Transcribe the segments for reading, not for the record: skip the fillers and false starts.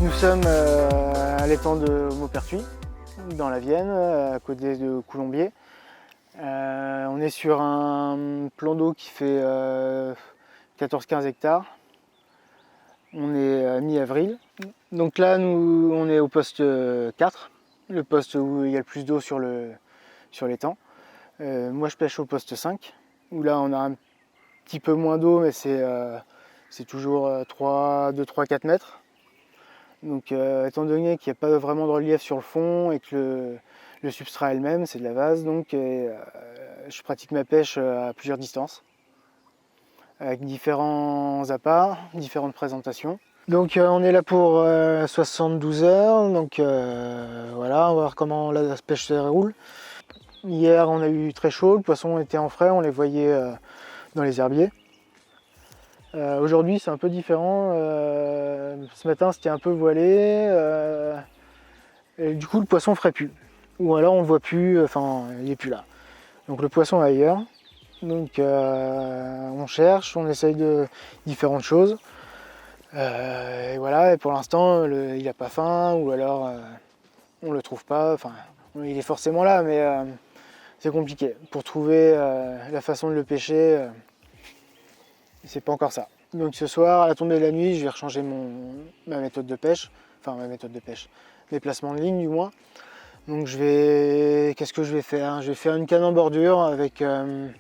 nous sommes à l'étang de Maupertuis, dans la Vienne, à côté de Coulombiers. On est sur un plan d'eau qui fait 14-15 hectares. On est à mi-avril. Donc là, nous, on est au poste 4, le poste où il y a le plus d'eau sur l'étang. Moi, je pêche au poste 5, où là, on a un petit peu moins d'eau, mais c'est toujours 2-3-4 mètres. Donc, étant donné qu'il n'y a pas vraiment de relief sur le fond et que le substrat est le même, c'est de la vase, donc je pratique ma pêche à plusieurs distances, avec différents appâts, différentes présentations. Donc on est là pour 72 heures, donc voilà, on va voir comment la pêche se déroule. Hier on a eu très chaud, le poisson était en frais, on les voyait dans les herbiers. Aujourd'hui c'est un peu différent, ce matin c'était un peu voilé, et du coup le poisson ne ferait plus. Ou alors on ne voit plus, enfin il n'est plus là. Donc le poisson est ailleurs, donc on cherche, on essaye de différentes choses. Et voilà, et pour l'instant il n'a pas faim, ou alors on le trouve pas, enfin il est forcément là, mais c'est compliqué. Pour trouver la façon de le pêcher, c'est pas encore ça. Donc ce soir, à la tombée de la nuit, je vais rechanger ma méthode de pêche, mes placements de ligne du moins. Donc qu'est-ce que je vais faire? Je vais faire une canne en bordure avec un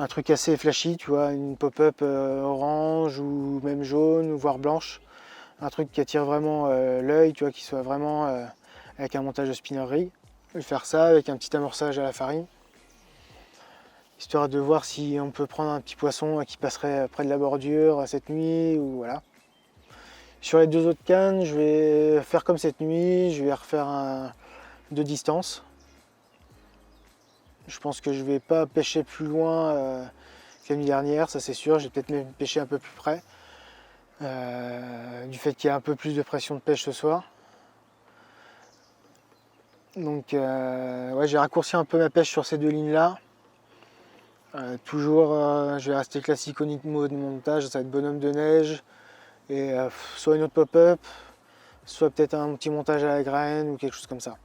truc assez flashy, tu vois, une pop-up orange ou même jaune, voire blanche. Un truc qui attire vraiment l'œil, tu vois, qui soit vraiment avec un montage de spinnerie. Je vais faire ça avec un petit amorçage à la farine, histoire de voir si on peut prendre un petit poisson qui passerait près de la bordure cette nuit, ou voilà. Sur les deux autres cannes, je vais faire comme cette nuit, je vais refaire de distance. Je pense que je vais pas pêcher plus loin que la nuit dernière, ça c'est sûr. Je vais peut-être même pêcher un peu plus près, du fait qu'il y a un peu plus de pression de pêche ce soir. Donc ouais, j'ai raccourci un peu ma pêche sur ces deux lignes-là. Toujours, je vais rester classique au niveau de montage, ça va être bonhomme de neige, et soit une autre pop-up, soit peut-être un petit montage à la graine ou quelque chose comme ça.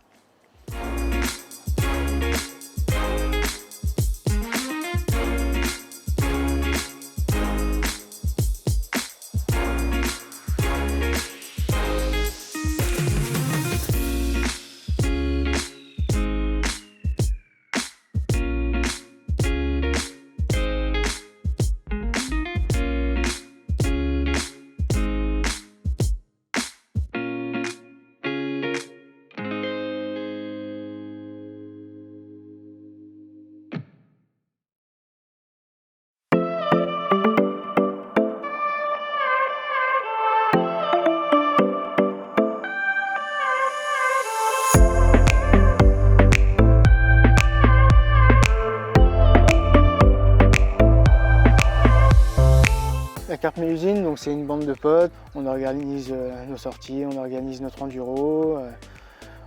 La Carpe Mélusine, donc c'est une bande de potes, on organise nos sorties, on organise notre enduro,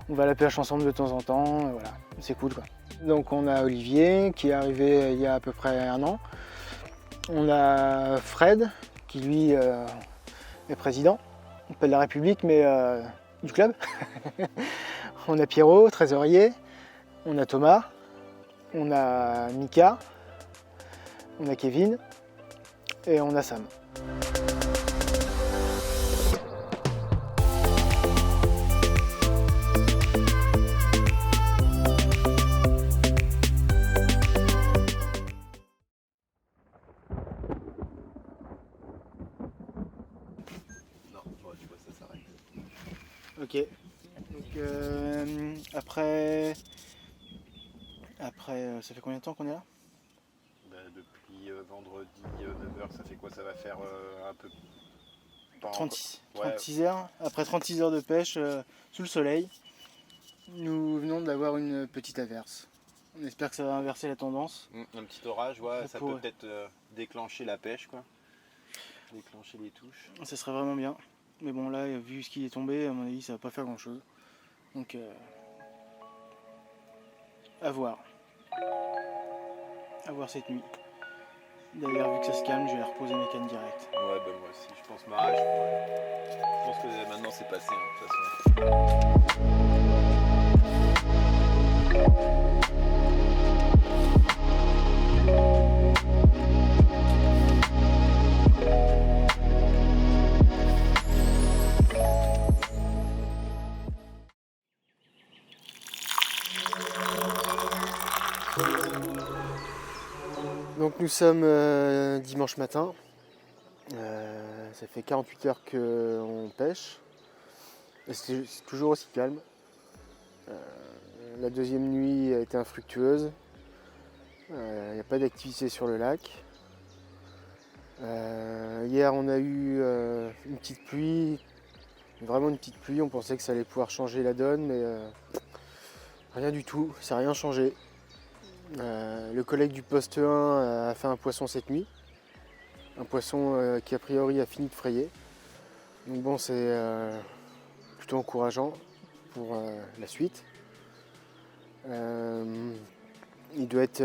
on va à la pêche ensemble de temps en temps, voilà, c'est cool quoi. Donc on a Olivier qui est arrivé il y a à peu près un an, on a Fred qui lui est président, pas de la République mais du club, on a Pierrot, trésorier, on a Thomas, on a Mika, on a Kevin et on a Sam. Non, tu vois, ça s'arrête. Ok. Donc après, ça fait combien de temps qu'on est là? Depuis vendredi 9h, ça fait quoi? Ça va faire un peu... 36 heures. Après 36 heures de pêche sous le soleil, nous venons d'avoir une petite averse. On espère que ça va inverser la tendance. Un petit orage, ouais, ça pourrait. peut peut-être déclencher la pêche, quoi. Déclencher les touches. Ça serait vraiment bien. Mais bon là, vu ce qui est tombé, à mon avis, ça va pas faire grand chose. Donc à voir. À voir cette nuit. D'ailleurs, vu que ça se calme, je vais reposer mes cannes directes. Ouais, bah moi aussi, je pense que maintenant c'est passé, hein, de toute façon. Donc nous sommes dimanche matin. Ça fait 48 heures qu'on pêche. Et c'est toujours aussi calme. La deuxième nuit a été infructueuse. Il n'y a pas d'activité sur le lac. Hier on a eu une petite pluie, vraiment une petite pluie. On pensait que ça allait pouvoir changer la donne, mais rien du tout, ça n'a rien changé. Le collègue du poste 1 a fait un poisson cette nuit. Un poisson qui a priori a fini de frayer. Donc bon, c'est plutôt encourageant pour la suite. Il doit être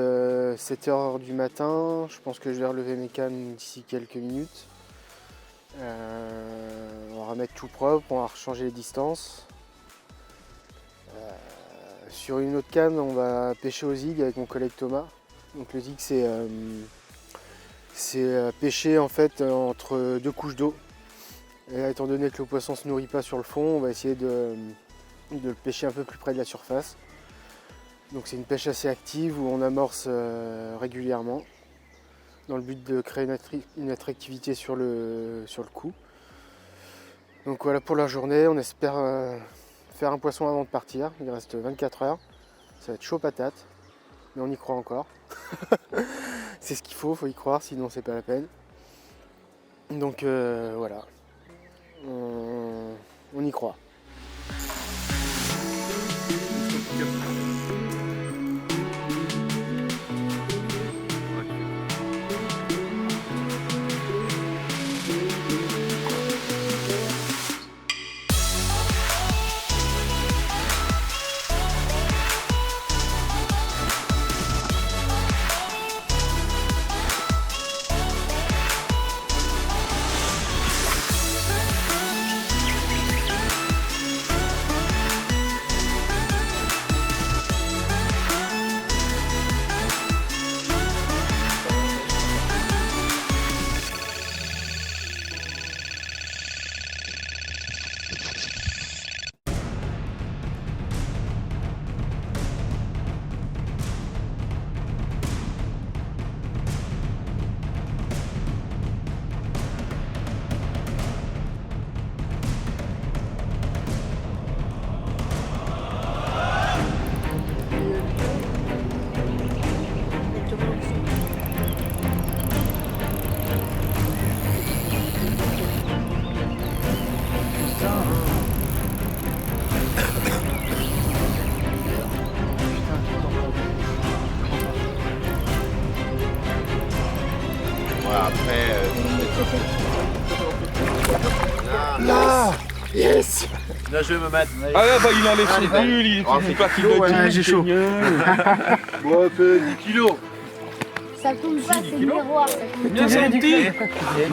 7h du matin. Je pense que je vais relever mes cannes d'ici quelques minutes. On va remettre tout propre, on va rechanger les distances. Sur une autre canne, on va pêcher au zig avec mon collègue Thomas. Donc le zig, c'est pêcher en fait entre deux couches d'eau. Et étant donné que le poisson ne se nourrit pas sur le fond, on va essayer de le pêcher un peu plus près de la surface. Donc c'est une pêche assez active où on amorce régulièrement dans le but de créer une attractivité sur le coup. Donc voilà pour la journée, on espère faire un poisson avant de partir. Il reste 24 heures, ça va être chaud patate, mais on y croit encore. C'est ce qu'il faut y croire, sinon c'est pas la peine. Donc voilà, on y croit. Voilà, après. Là, yes. Bien joué, Mamad. Ah ouais, bah il enlève son pull, il fait pas qu'il le Ouais, j'ai chaud. Bon, un peu 10 kilos. Ça tombe pas, c'est le miroir. Ça tombe Bien senti. Il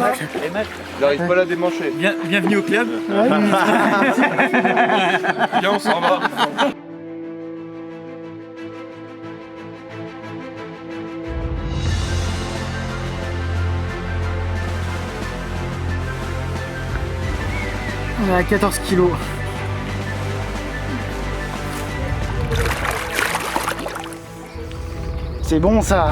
n'arrive pas à la démancher. Bienvenue au club. Viens, on s'en va. On est à 14 kilos. C'est bon ça.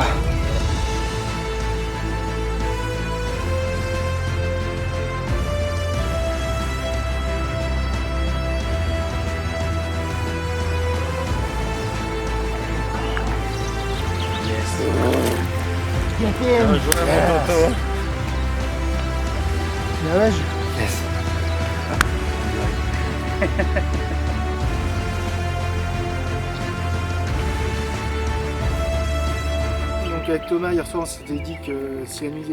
Donc avec Thomas hier soir on s'était dit que si la nuit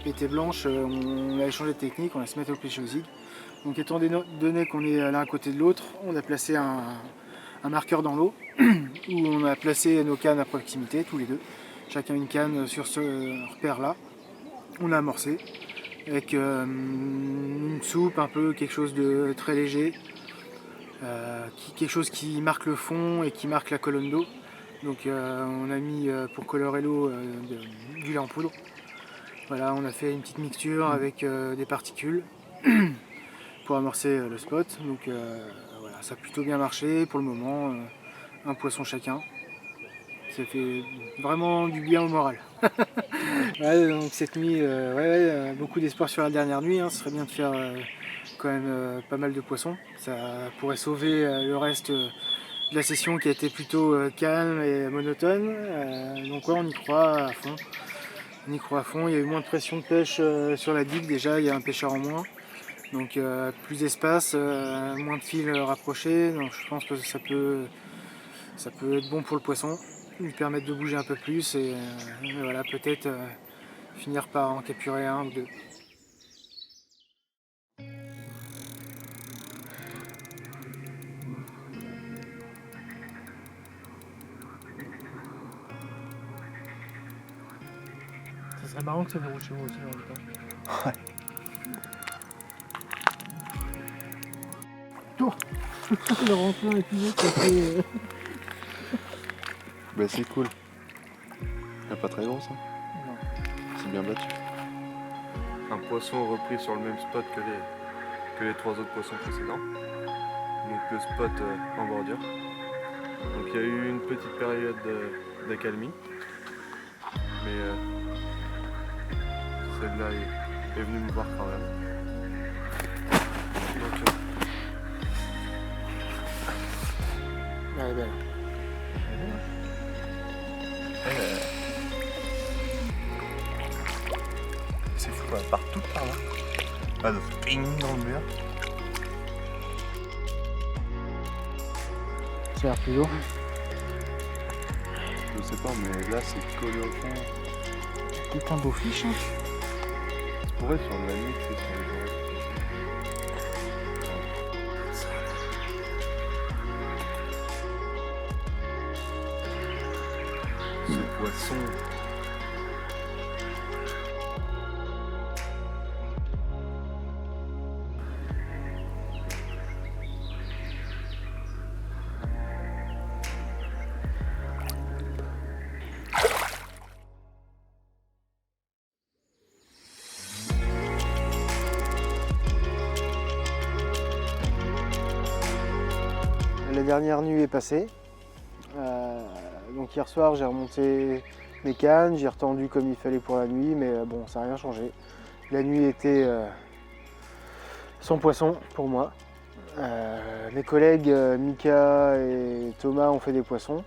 était blanche, on allait changer de technique, on allait se mettre au pêcher au zig. Donc étant donné qu'on est l'un à côté de l'autre, on a placé un marqueur dans l'eau où on a placé nos cannes à proximité, tous les deux. Chacun une canne sur ce repère là. On a amorcé avec une une soupe un peu, quelque chose de très léger, quelque chose qui marque le fond et qui marque la colonne d'eau. Donc on a mis pour colorer l'eau du lait en poudre. Voilà, on a fait une petite mixture avec des particules pour amorcer le spot. Donc voilà, ça a plutôt bien marché pour le moment. Un poisson chacun. Ça fait vraiment du bien au moral. Ouais, donc cette nuit, beaucoup d'espoir sur la dernière nuit. Ce serait bien de faire quand même pas mal de poissons. Ça pourrait sauver le reste de la session qui a été plutôt calme et monotone. Donc ouais, on y croit à fond. On y croit à fond. Il y a eu moins de pression de pêche sur la digue déjà, il y a un pêcheur en moins. Donc plus d'espace, moins de fils rapprochés. Donc je pense que ça peut être bon pour le poisson, lui permettre de bouger un peu plus et voilà, peut-être finir par en capturer un ou deux. Ça serait marrant que ça déroule chez vous aussi en même temps. Ouais. Tour. Le renfort épuisé, ça fait... Bah c'est cool. Pas très gros ça. Non. C'est bien battu. Un poisson repris sur le même spot que les 3 autres poissons précédents. Donc le spot en bordure. Donc il y a eu une petite période d'accalmie. Mais celle-là est venue me voir quand même. Donc, Elle est belle. C'est fou, elle part toute par là. Ah, de ping dans le mur. C'est un plus lourd. Je sais pas, mais là c'est collé au fond. C'est un beau fiche. Hein. Ça pourrait sur la nuit, c'est sur les oreilles. ce poisson. La dernière nuit est passée. Donc hier soir j'ai remonté mes cannes, j'ai retendu comme il fallait pour la nuit, mais bon, ça n'a rien changé. La nuit était sans poisson pour moi. Mes collègues Mika et Thomas ont fait des poissons.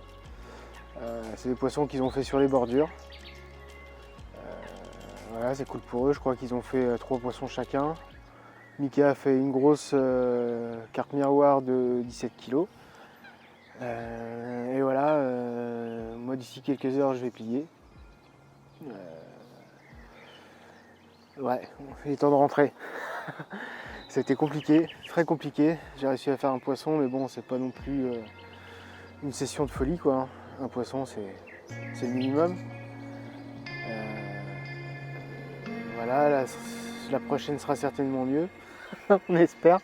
C'est des poissons qu'ils ont fait sur les bordures. Voilà, c'est cool pour eux, je crois qu'ils ont fait 3 poissons chacun. Mika a fait une grosse carpe miroir de 17 kg. Et voilà, moi d'ici quelques heures je vais plier. Ouais, il est temps de rentrer. C'était compliqué, très compliqué. J'ai réussi à faire un poisson, mais bon, c'est pas non plus une session de folie quoi. Un poisson, c'est le minimum. Voilà, la prochaine sera certainement mieux, on espère.